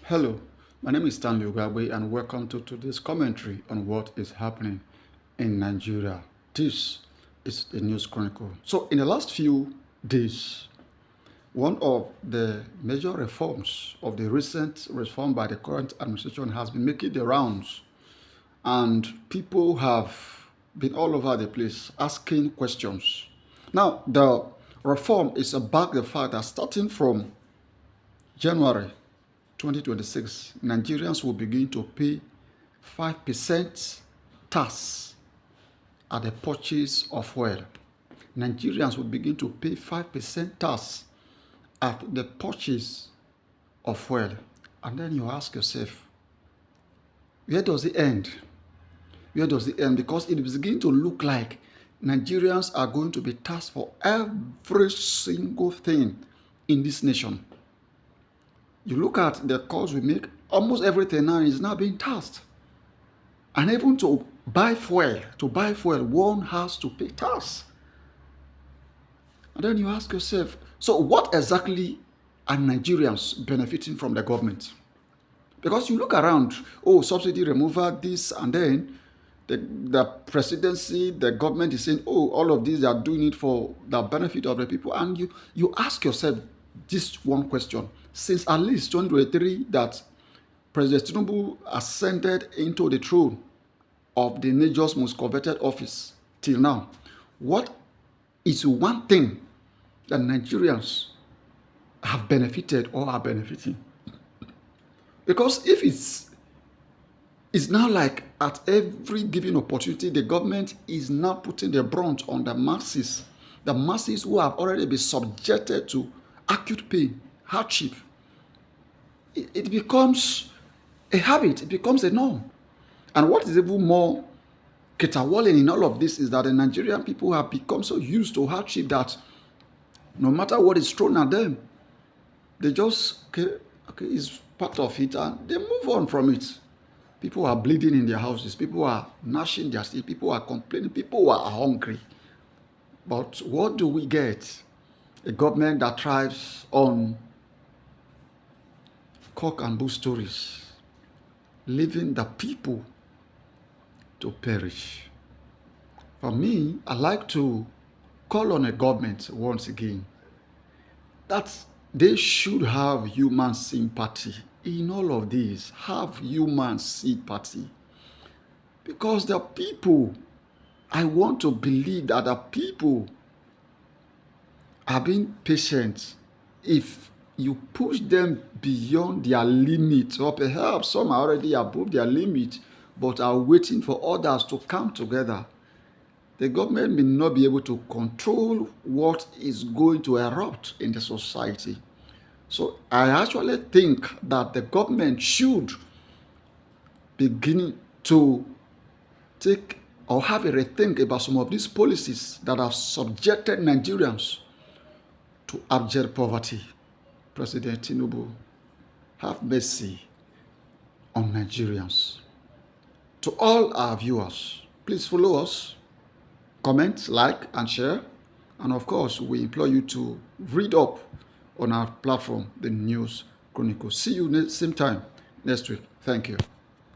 Hello, my name is Stanley Ugagbe and welcome to today's commentary on what is happening in Nigeria. This is the News Chronicle. So in the last few days, one of the major reforms of the recent reform by the current administration has been making the rounds, and people have been all over the place asking questions. Now, the reform is about the fact that starting from January 2026, Nigerians will begin to pay 5% tax at the purchase of fuel. Nigerians will begin to pay 5% tax at the purchase of fuel. And then you ask yourself, where does it end? Where does it end? Because it is beginning to look like Nigerians are going to be taxed for every single thing in this nation. You look at the calls we make, almost everything now is now being taxed. And even to buy fuel, one has to pay tax. And then you ask yourself, so what exactly are Nigerians benefiting from the government? Because you look around, subsidy removal, this, and then the presidency, the government is saying, all of these are doing it for the benefit of the people. And you ask yourself this one question. Since at least 2023 that President Tinubu ascended into the throne of the nation's most coveted office till now, what is one thing that Nigerians have benefited or are benefiting? Because if it's now like at every given opportunity, the government is now putting the brunt on the masses who have already been subjected to acute pain, hardship. It becomes a habit, it becomes a norm. And what is even more caterwauling in all of this is that the Nigerian people have become so used to hardship that no matter what is thrown at them, they just, okay, it's part of it, and they move on from it. People are bleeding in their houses, people are gnashing their teeth, people are complaining, people are hungry. But what do we get? A government that thrives on cock and bull stories, leaving the people to perish. For me, I like to call on a government once again that they should have human sympathy in all of this. Have human sympathy. Because the people, I want to believe that the people are being patient. If you push them beyond their limit, or perhaps some are already above their limit, but are waiting for others to come together, the government may not be able to control what is going to erupt in the society. So I actually think that the government should begin to take or have a rethink about some of these policies that have subjected Nigerians to abject poverty. President Tinubu, have mercy on Nigerians. To all our viewers, please follow us, comment, like, and share. And of course, we implore you to read up on our platform, the News Chronicle. See you same time next week. Thank you.